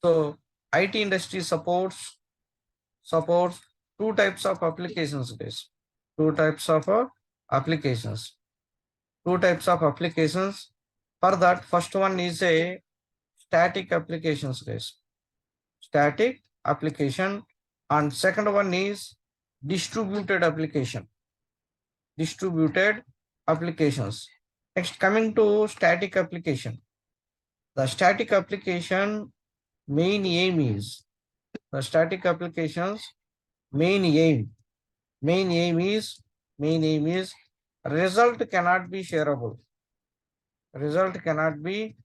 So IT industry supports two types of applications, guys. Two types of applications. Two types of applications. For that, first one is a static applications, guys. Static application, and second one is distributed application. Distributed applications. Next, coming to static application. The static application main aim is the static applications main aim. Main aim is result cannot be shareable. Result cannot be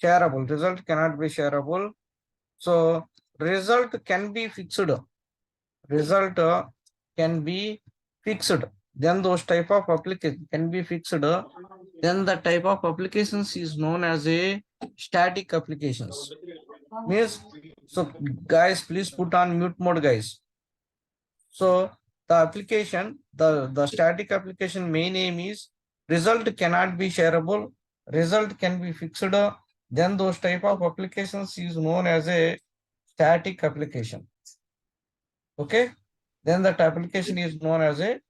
shareable. Result cannot be shareable. So result can be fixed. Result can be fixed. Then those type of application can be fixed. Then the type of applications is known as a static applications. Means, so guys, please put on mute mode, guys. So the application, the static application main aim is result cannot be shareable, result can be fixed. Then those type of applications is known as a static application. Okay. Then that application is known as a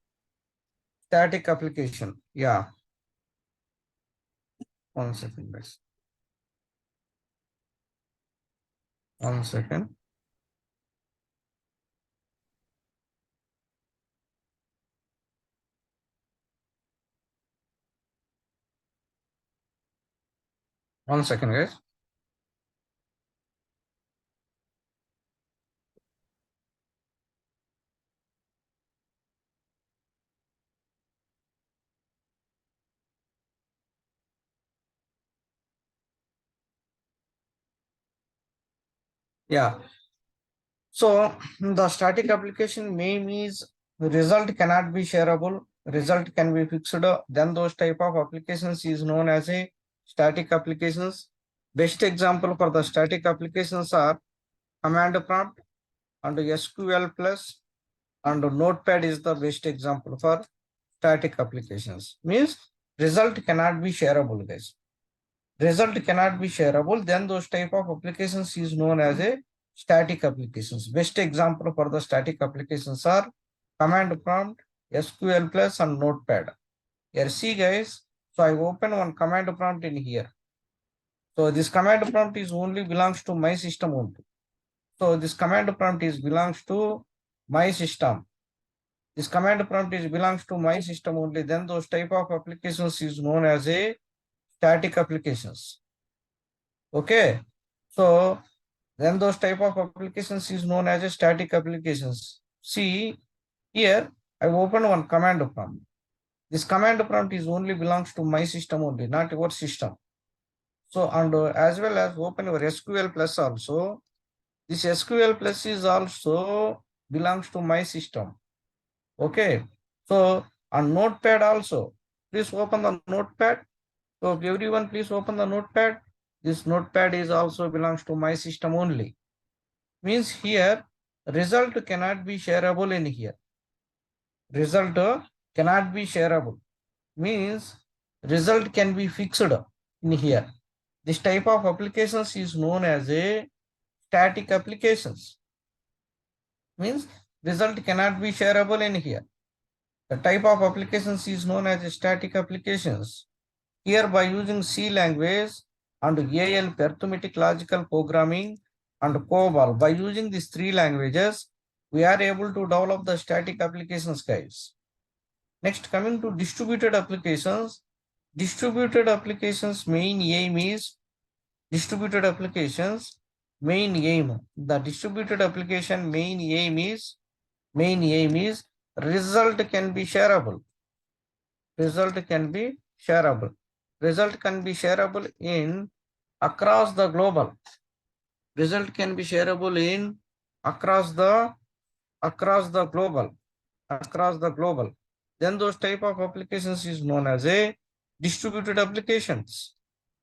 static application. Yeah. 1 second, guys. 1 second. One second, guys. Yeah. So the static application name is result cannot be shareable, result can be fixed. Then those type of applications is known as a static applications. Best example for the static applications are command prompt and SQL plus and notepad is the best example for static applications. Means result cannot be shareable, guys. Result cannot be shareable, then those type of applications is known as a static applications. Best example for the static applications are command prompt, SQL plus and notepad. Here see, guys, so I open one command prompt in here. So this command prompt is only belongs to my system only. So this command prompt is belongs to my system. This command prompt is belongs to my system only. Then those type of applications is known as a static applications. Okay. So then those type of applications is known as a static applications. See here, I open one command prompt. This command prompt is only belongs to my system only, not your system. So and as well as open your SQL plus also. This SQL plus is also belongs to my system. Okay. So on notepad also, please open the notepad. So everyone please open the notepad. This notepad is also belongs to my system only. Means here result cannot be shareable in here. Result cannot be shareable. Means result can be fixed in here. This type of applications is known as a static applications. Means result cannot be shareable in here. The type of applications is known as a static applications. Here by using C language and AL arithmetic logical programming and COBOL, by using these three languages, we are able to develop the static applications, guys. Next, coming to distributed applications. Distributed applications main aim is distributed applications main aim. The distributed application main aim is result can be shareable. Result can be shareable. Result can be shareable in across the global. Result can be shareable in across the global. Across the global. Then those type of applications is known as a distributed applications.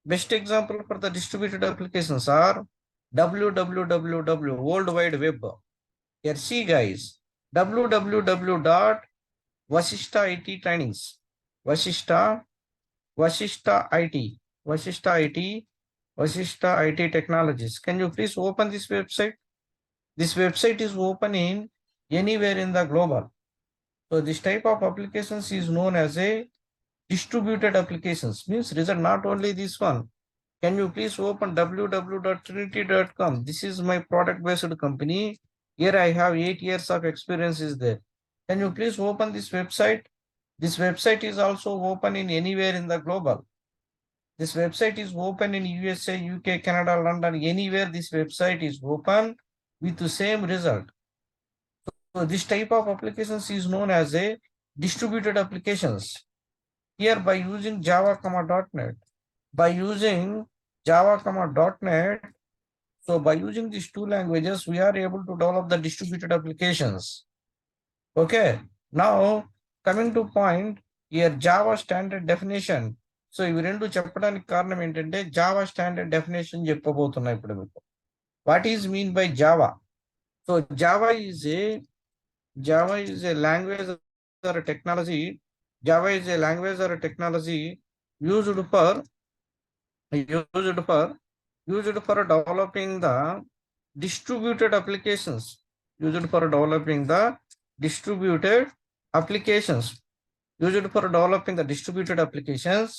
Best example for the distributed applications are www, World Wide Web. Here see, guys, www dot Vasishta IT trainings. Vasishta IT. Vasishta IT Vashishta IT Technologies. Can you please open this website? This website is open in anywhere in the global. So this type of applications is known as a distributed applications. Means result not only this one. Can you please open www.trinity.com? This is my product based company. Here I have 8 years of experience is there. Can you please open this website? This website is also open in anywhere in the global. This website is open in USA, UK, Canada, London, anywhere this website is open with the same result. So this type of applications is known as a distributed applications. Here by using Java, .NET, by using Java, .NET, so by using these two languages, we are able to develop the distributed applications. Okay. Now coming to point here, Java standard definition. So ఇవి రెండు చెప్పడానికి కారణం ఏంటంటే Java standard definition చెప్పబోతున్నా ఇప్పుడు మీకు. What is mean by Java? So Java is a language or a technology. Java is a language or a technology used for developing the distributed applications. Used for developing the distributed applications. Used for developing the distributed applications.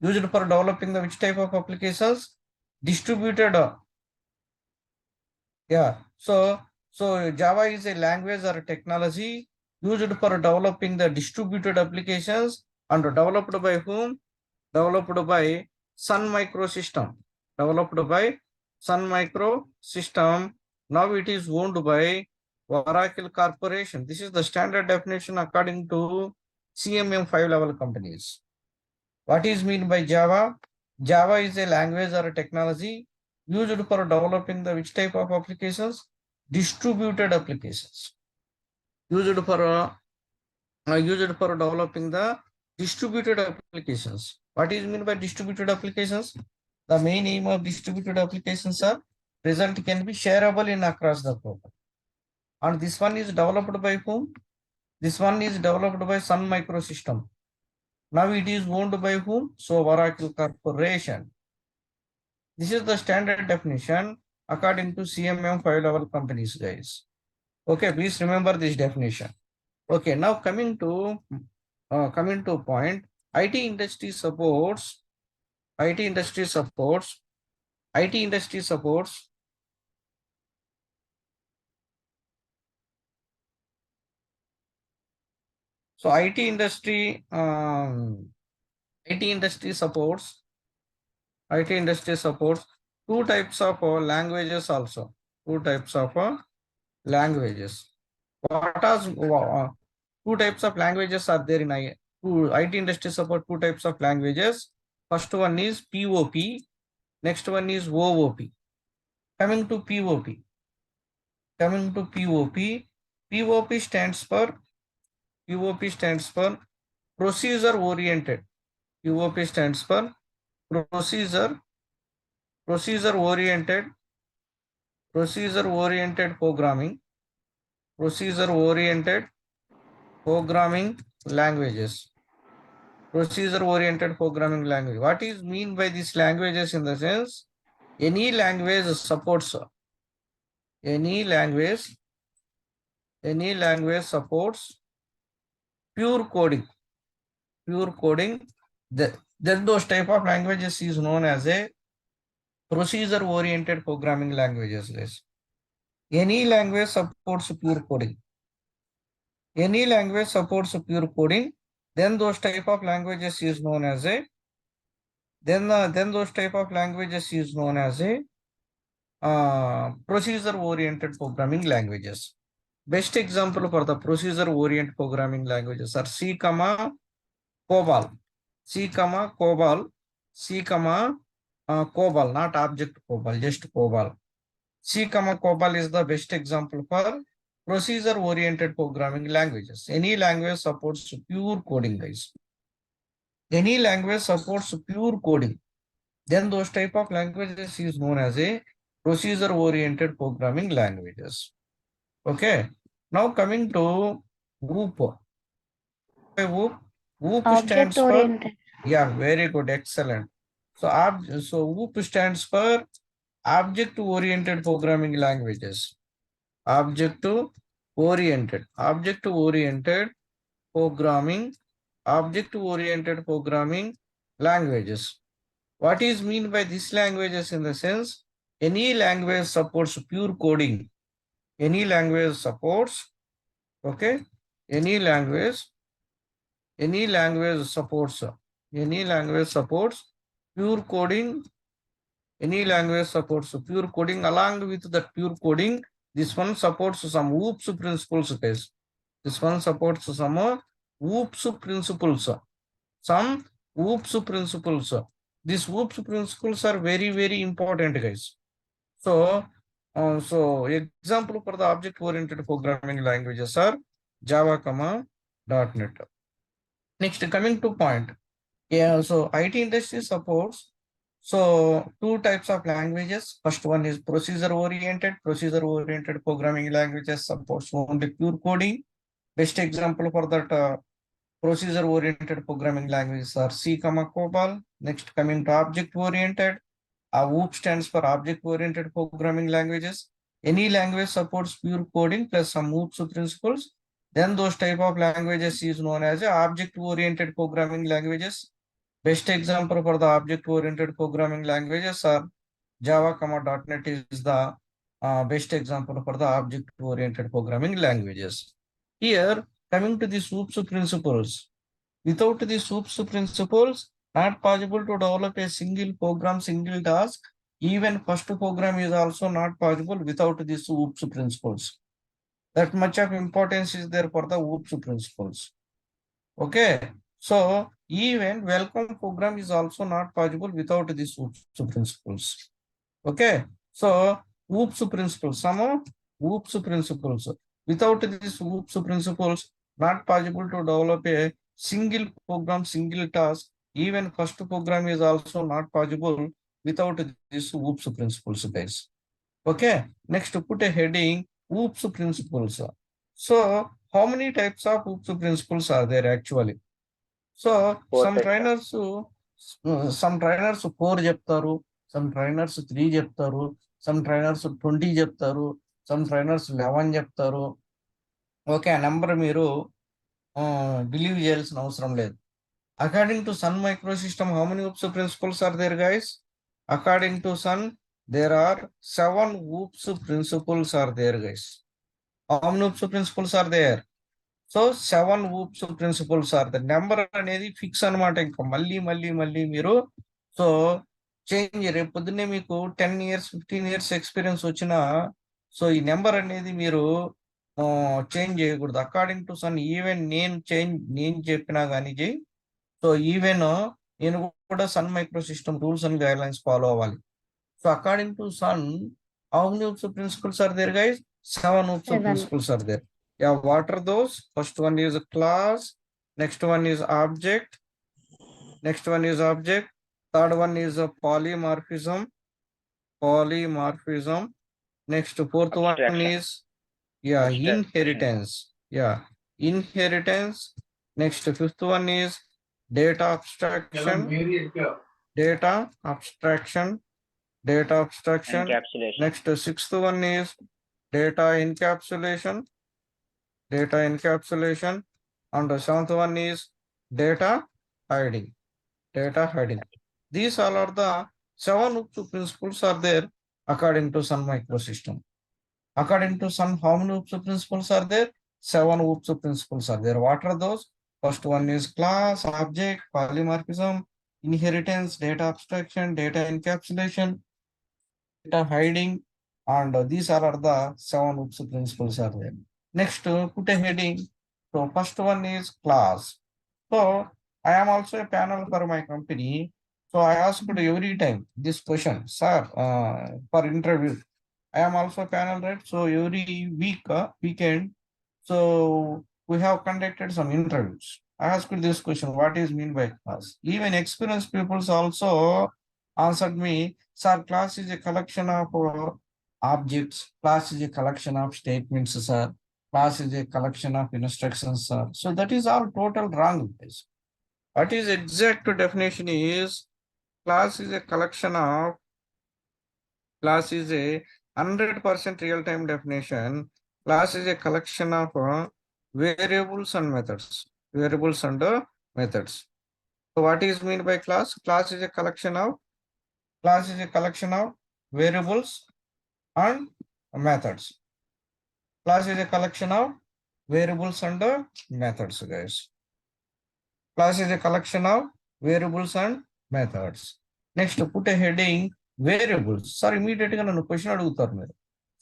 Used for developing the which type of applications? Distributed. Yeah. So Java is a language or a technology used for developing the distributed applications and developed by whom? Developed by Sun Microsystem. Developed by Sun Microsystem. Now it is owned by Oracle Corporation. This is the standard definition according to CMM 5 level companies. What is mean by Java? Java is a language or a technology used for developing the which type of applications? Distributed applications. Used for developing the distributed applications. What is mean by distributed applications? The main aim of distributed applications are result can be shareable in across the globe. And this one is developed by whom? This one is developed by Sun Microsystem. Now it is owned by whom? So Oracle Corporation. This is the standard definition according to CMM 5 level companies, guys. Okay, please remember this definition. Okay, now coming to point, IT industry supports. So IT industry supports two types of languages also. Two types of languages. What are two types of languages are there in IT industry support two types of languages. First one is POP. Next one is OOP. Coming to POP. POP stands for procedure oriented. POP stands for procedure oriented programming. Procedure oriented programming languages. Procedure oriented programming language. What is mean by these languages? In the sense, any language supports pure coding. Then those type of languages is known as a procedure oriented programming languages, guys. Any language supports pure coding. Then those type of languages is known as a procedure oriented programming languages. Best example for the procedure oriented programming languages are C, COBOL. COBOL, not object COBOL, just COBOL. C, COBOL is the best example for procedure oriented programming languages. Any language supports pure coding, guys. Any language supports pure coding. Then those type of languages is known as a procedure oriented programming languages. Okay. Now coming to OOP. OOP stands for, yeah, very good, excellent. So OOP stands for object-oriented programming languages. Object-oriented programming, object-oriented programming languages. What is mean by these languages in the sense? Any language supports pure coding. Any language supports, okay? Any language supports, pure coding. Any language supports pure coding. Along with that pure coding, this one supports some OOPS principles, guys. This one supports some OOPS principles. Some OOPS principles. These OOPS principles are very, very important, guys. So, example for the object-oriented programming languages are Java, .NET. Next, coming to point. Yeah, so IT industry supports two types of languages. First one is procedure-oriented. Procedure-oriented programming languages supports only pure coding. Best example for that procedure-oriented programming languages are C, COBOL. Next, coming to object-oriented. OOP stands for object-oriented programming languages. Any language supports pure coding plus some OOPS principles. Then those type of languages is known as object-oriented programming languages. Best example for the object-oriented programming languages are Java, .NET is the best example for the object-oriented programming languages. Here, coming to the OOPS principles. Without the OOPS principles, not possible to develop a single program, single task. Even first program is also not possible without these OOPS principles. That much of importance is there for the OOPS principles. Okay. So even welcome program is also not possible without these OOPS principles. Okay. So OOPS principles, some OOPS principles. Without these OOPS principles, not possible to develop a single program, single task. Even first program is also not possible without these OOPS principles, guys. Okay. Next, put a heading OOPS principles. So how many types of OOPS principles are there actually? So some trainers 4 చెప్తారు, some trainers 3 చెప్తారు, some trainers 20 చెప్తారు, some trainers 11 చెప్తారు. Okay, ఆ number మీరు believe చేయాల్సిన అవసరం లేదు. According to Sun micro system, how many OOPS principles are there, guys? According to Sun, there are 7 OOPS principles are there, guys. How many OOPS principles are there? So 7 OOPS principles are the number అనేది fix అనమాట. ఇంకా మళ్ళీ మీరు so change, రేపు పొద్దున్నే మీకు 10 years 15 years experience వచ్చినా so ఈ నెంబర్ అనేది మీరు చేంజ్ చేయకూడదు. అకార్డింగ్ టు సన్, ఈవెన్ నేను చెప్పినా కానీ సో ఈవెన్ నేను కూడా Sun micro system rules and guidelines follow అవ్వాలి. So according to Sun, how many OOPS principles are there, guys? 7 OOPS principles are there. Yeah, what are those? First one is class, next one is object, third one is a polymorphism, next fourth one is inheritance, next fifth one is data abstraction, next sixth one is data encapsulation, and the seventh one is data hiding. These all are the 7 OOPS principles are there according to Sun microsystem. According to Sun, how many OOPS principles are there? 7 OOPS principles are there. What are those? First one is class, object, polymorphism, inheritance, data abstraction, data encapsulation, data hiding, and these are the 7 OOPS principles are there. Next, put a heading. So first one is class. So I am also a panel for my company. So I asked every time this question, sir, for interview. I am also a panel, right? So every weekend, so we have conducted some interviews. I asked this question, what is mean by class? Even experienced people also answered me, sir, class is a collection of objects. Class is a collection of statements, sir. Class is a collection of instructions, sir. So that is all total wrong. What is exact definition is Class is a collection of, class is a 100% real-time definition. Class is a collection of variables and methods. Variables and methods. So what is meant by class? Class is a collection of variables and methods. Class is a collection of variables and methods, guys. Class is a collection of variables and methods. Next, put a heading variables. Sir, immediately nanu question aduguతారు మీరు.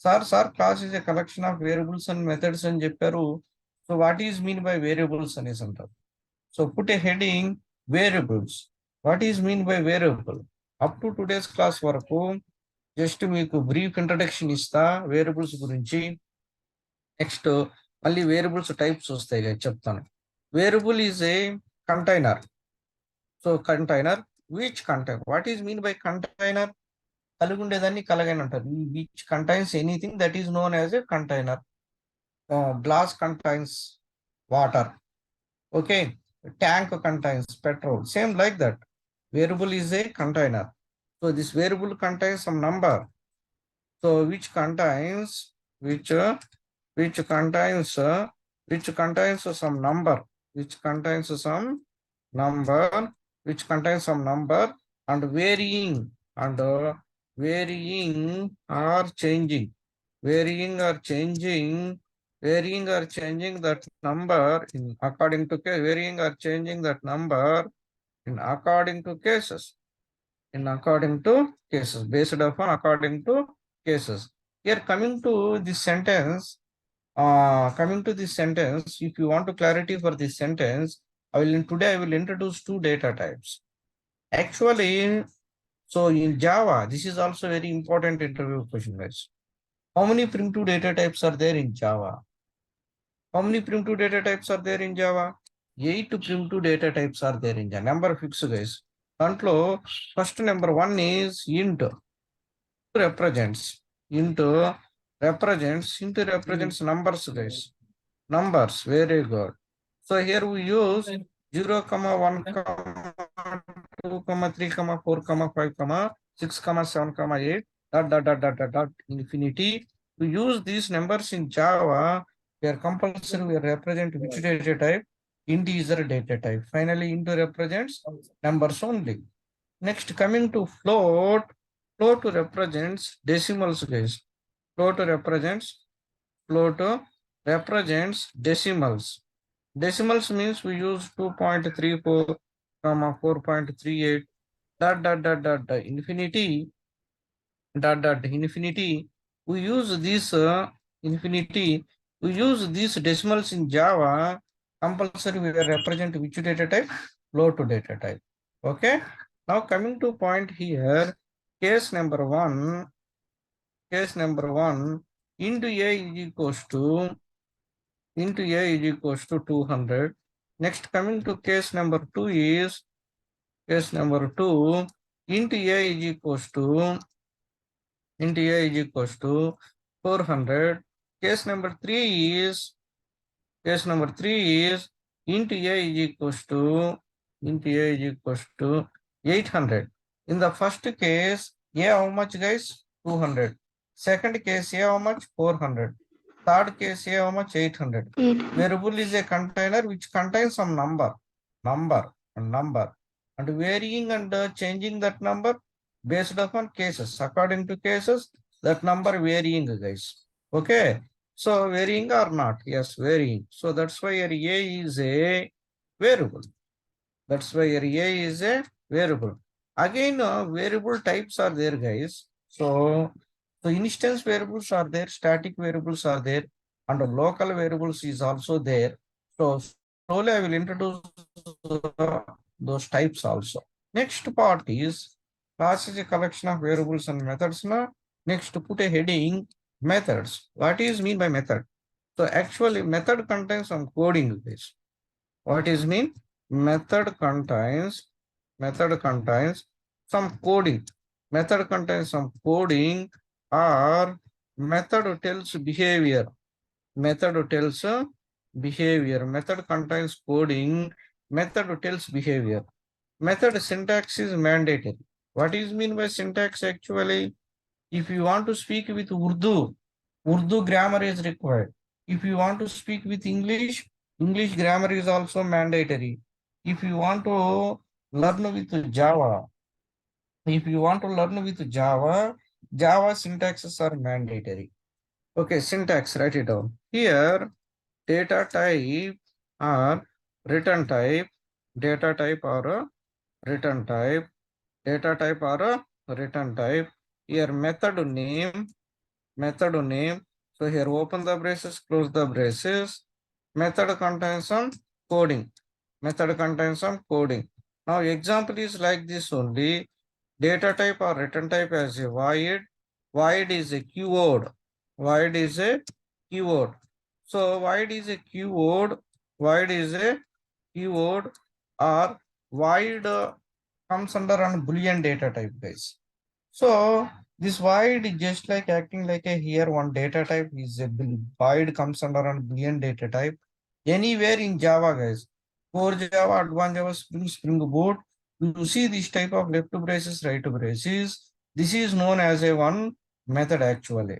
Sir, class is a collection of variables and methods అని చెప్పారు. So what is mean by variables అనేసి అంటారు. So put a heading variables. What is mean by variable? Up to today's class వరకు just మీకు brief introduction ఇస్తా variables గురించి. Next మళ్ళీ variables types వస్తాయి కదా చెప్తాను. Variable is a container. So container, which container, what is mean by container? కలిగి ఉండేదాన్ని కలగని అంటారు. Which contains anything that is known as a container. Glass contains water, okay, tank contains petrol, same like that. Variable is a container. So this variable contains some number. So which contains some number, which contains some number, and varying or changing that number in according to case, varying or changing that number in according to cases, based upon according to cases. Here coming to this sentence, if you want to clarity for this sentence, today I will introduce two data types. Actually, so in Java, this is also very important interview question, guys. How many primitive data types are there in Java? 8 primitive data types are there in Java. Number fix, guys. Contlo, first number one is int. Represents numbers, guys. Numbers, very good. So here we use 0, 1, 2, 3, 4, 5, 6, 7, 8, dot, infinity. We use these numbers in Java. We are compulsory, we represent which data type? Integer data type. Finally, int represents numbers only. Next, coming to float represents decimals, guys. Float represents decimals. Decimals means we use 2.34, 4.38, dot, infinity, infinity. We use this decimals in Java. Compulsory, we will represent which data type? Float data type. Okay. Now coming to point here, case number one, into a is equals to 200. Next, coming to case number 2 is, into a is equals to 400. Case number 3 is into a is equals to 800. In the first case, a how much, guys? 200. Second case, a how much? 400. Third case, a how much? 800. Variable is a container which contains some number, and varying and changing that number based upon cases. According to cases, that number varying, guys. Okay. So varying or not? Yes, varying. So that's why here a is a variable. Again, variable types are there, guys. So instance variables are there, static variables are there, and local variables is also there. So slowly I will introduce those types also. Next part is class is a collection of variables and methods. Now, next, put a heading methods. What is mean by method? So actually method contains some coding, guys. What is mean? Method contains some coding. Method contains some coding, or method tells behavior. Method contains coding. Method tells behavior. Method syntax is mandatory. What is mean by syntax actually? If you want to speak with Urdu grammar is required. If you want to speak with English grammar is also mandatory. If you want to learn with Java, if you want to learn with Java syntaxes are mandatory. Okay, syntax, write it down. Here, data type or return type, data type or a return type, data type or a return type. Here, method name. So here, open the braces, close the braces. Method contains some coding. Method contains some coding. Now, example is like this only. Data type or return type as a void. Void is a keyword. Void is a keyword. So void is a keyword. Void is a keyword or void comes under an Boolean data type, guys. So this void is just like acting like a here one data type is a void comes under a Boolean data type. Anywhere in Java, guys, core Java, advanced Java, Spring Boot, you see this type of left braces, right braces. This is known as a one method actually.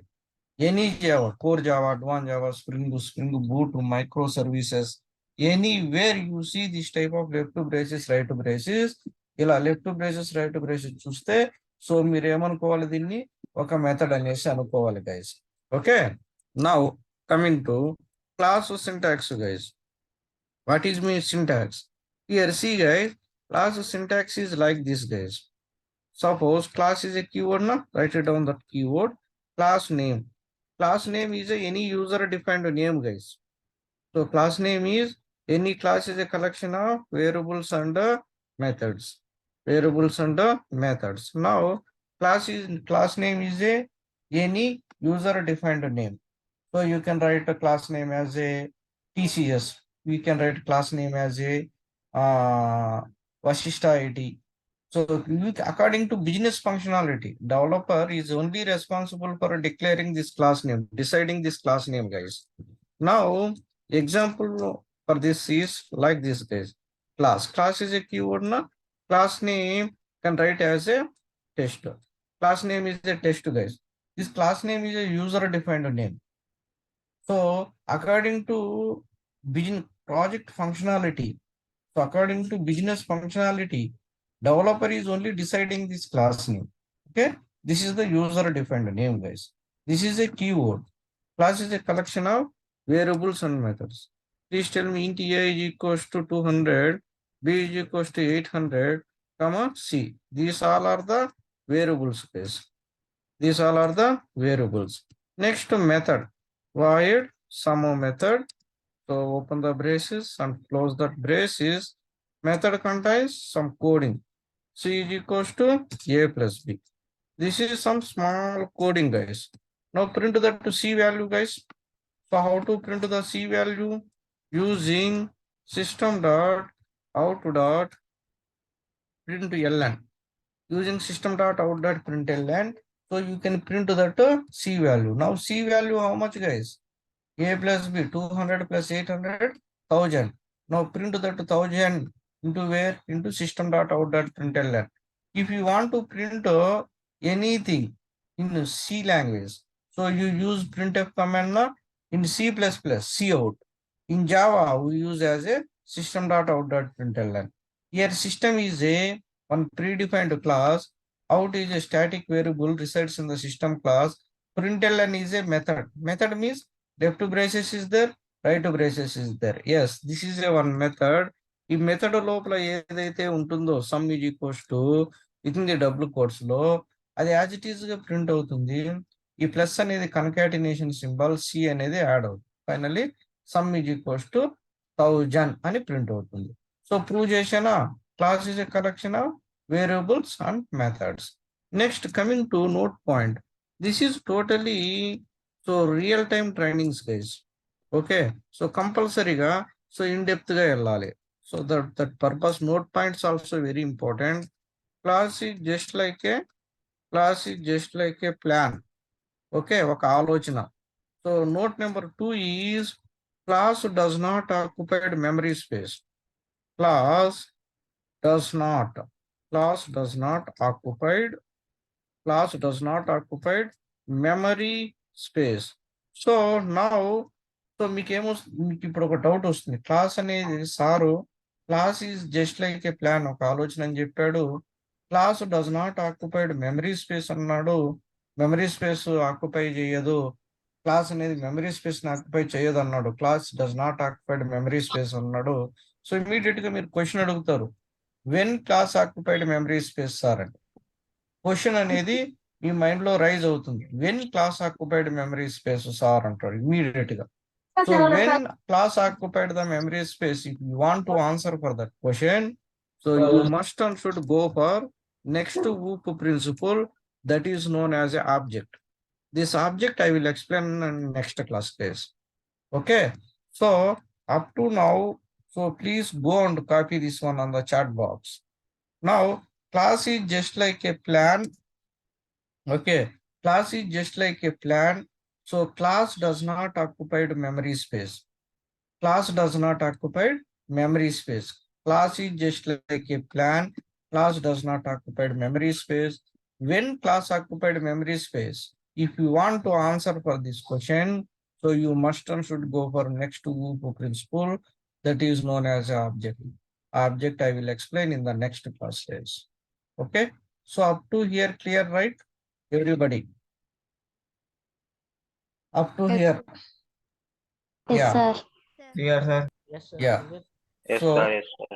Any Java, core Java, advanced Java, Spring Boot, microservices, anywhere you see this type of left braces, right braces, ఇలా left braces right braces చూస్తే so మీరు ఏమనుకోవాలి దీన్ని ఒక method అనేసి అనుకోవాలి guys okay now coming to class syntax guys what is me syntax here see guys class syntax is like this guys. Suppose class is a keyword na, write it down that keyword. Class name. Class name is any user defined name guys. So class name is any class is a collection of variables and methods. Variables and methods. Now class name is a any user defined name. So you can write a class name as a TCS. We can write class name as a vashishtaittechnologies. So according to business functionality, developer is only responsible for declaring this class name, deciding this class name, guys. Now, example for this is like this, guys. Class. Class is a keyword, na? Class name can write as a test. Class name is a test, guys. This class name is a user-defined name. So, according to business project functionality, so according to business functionality, developer is only deciding this class name. Okay, this is the user-defined name, guys. This is a keyword. Class is a collection of variables and methods. Please tell me int a is equals to 200, b is equals to 800, comma c. These all are the variables, guys. These all are the variables. Next method, void sum method. So open the braces and close the braces. Method contains some coding. C is equals to a plus b. This is some small coding, guys. Now print that to C value, guys. So how to print the C value? Using system dot out dot println. Using system dot out dot println. So you can print that C value. Now C value how much, guys? A plus B, 200 plus 800, 1000. Now print that 1000 into where? Into system dot out dot println. If you want to print anything in C language, so you use printf command in C++, C out. In Java, we use as a system dot out dot println. Here system is a one predefined class. Out is a static variable resides in the system class. Println is a method. Method means left braces is there, right braces is there. Yes, this is a one method. ఈ method లోపల ఏదైతే ఉంటుందో sum is equals to within the double quotes లో అది as it is గా print అవుతుంది. ఈ plus అనేది కన్కాటినేషన్ సింబల్ సి అనేది యాడ్ అవుతుంది. Finally sum is equals to 1000 అని ప్రింట్ అవుతుంది. సో ప్రూవ్ చేసానా class is a collection of variables and methods. Next coming to note point. This is totally so real time trainings guys. Okay, so కంపల్సరీగా so in depth గా వెళ్ళాలి. So that purpose note points also very important. Class is just like a plan. Okay, ఒక ఆలోచన. So note number 2 is class does not occupy memory space. Class does not class does not occupied memory space. So now, so మీకు ఇప్పుడు ఒక doubt వస్తుంది. Class అనేది sir class is just like A plan, ఒక ఆలోచన అని చెప్పాడు. Class does not occupied memory space అన్నాడు. మెమరీ స్పేస్ ఆక్యుపై చేయదు. క్లాస్ అనేది మెమరీ స్పేస్ ఆక్యుపై చేయదు అన్నాడు. Class does not occupied memory space అన్నాడు. సో ఇమీడియట్ గా మీరు క్వశ్చన్ అడుగుతారు, when class occupied memory space sir అంటే క్వశ్చన్ అనేది మీ మైండ్ లో రైజ్ అవుతుంది. When class occupied memory space sir అంటాడు ఇమీడియట్ గా. So when class occupied the memory space, if you want to answer for that question, so you must and should go for next OOP principle, that is known as a object. This object I will explain in next class days. Okay, so up to now, so please go and copy this one on the chat box. Now class is just like a plan. Okay, class is just like a plan. So class does not occupy memory space. Class does not occupy memory space. Class is just like a plan. Class does not occupy memory space. When class occupied memory space, if you want to answer for this question, so you must and should go for next to principle, that is known as object. Object I will explain in the next class days. Okay, so up to here clear, right everybody? Up to here? Yes, Yeah. sir. Clear, sir. Yes, sir. Yeah. Yes, So sir. Yes, sir.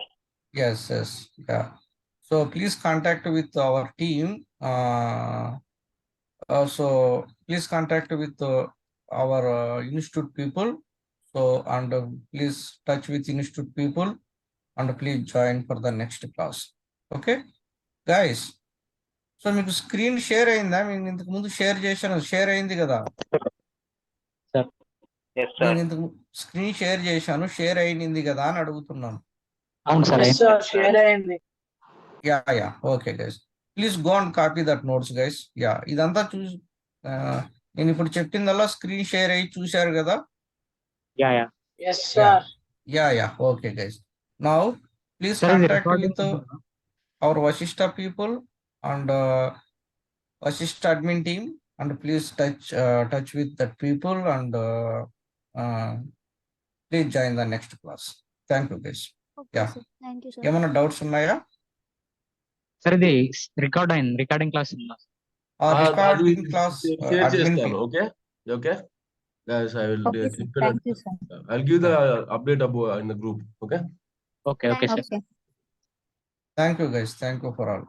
yes, yeah. So please contact with our team. So please contact with our institute people. So and please touch with institute people and please join for the next class. Okay, guys. So మీకు screen share అయిందా? నేను ఇంతకు ముందు share చేశాను, share అయింది కదా? Yes, sir. నేను ఇంతకు స్క్రీన్ షేర్ చేశాను, షేర్ అయింది కదా అని అడుగుతున్నాను. అవును సార్. షేర్ అయ్యింది. Yeah. Okay, guys. Please go and copy that notes, guys. Yeah, ఇదంతా చూసి నేను ఇప్పుడు చెప్పిందల్లా స్క్రీన్ షేర్ అయ్యి చూశారు కదా? Yes, sir. Yeah. Okay, guys. Now, please contact with our Vashishta people and Vashishta admin team, and please touch with that people and please join the next class. Thank you, guys. Okay, Yeah. sir. Thank you, sir. ఏమైనా doubts ఉన్నాయా? Sir ఇది recording class ఉందా? Recording class admin team. Okay. Guys, I will Okay, sir. Thank you, sir. I'll give the update about in the group. Okay. Okay, sir. Okay. Thank you, guys. Thank you for all.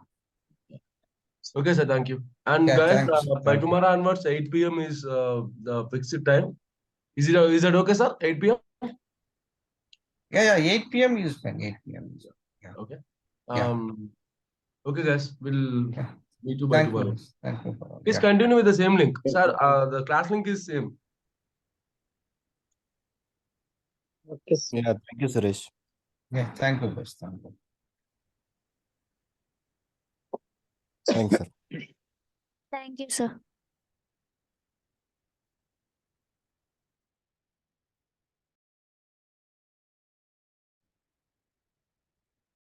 Okay, sir. Thank you. And Yeah, guys, thanks. by Thank you. tomorrow onwards, 8 p.m. is the fixed time. Is it okay, sir? 8 p.m. Yeah. 8 p.m. is fine. 8 p.m. is okay. Okay. Yeah. Okay, guys. We'll Yeah. meet you by Thank you. tomorrow. Guys. Thank you for all. Please Yeah. continue with the same link, sir. The class link is same. Okay, sir. Yeah, thank you, Suresh. Yeah. Thank you, guys. Thank you. Thanks, sir. Thank you, sir.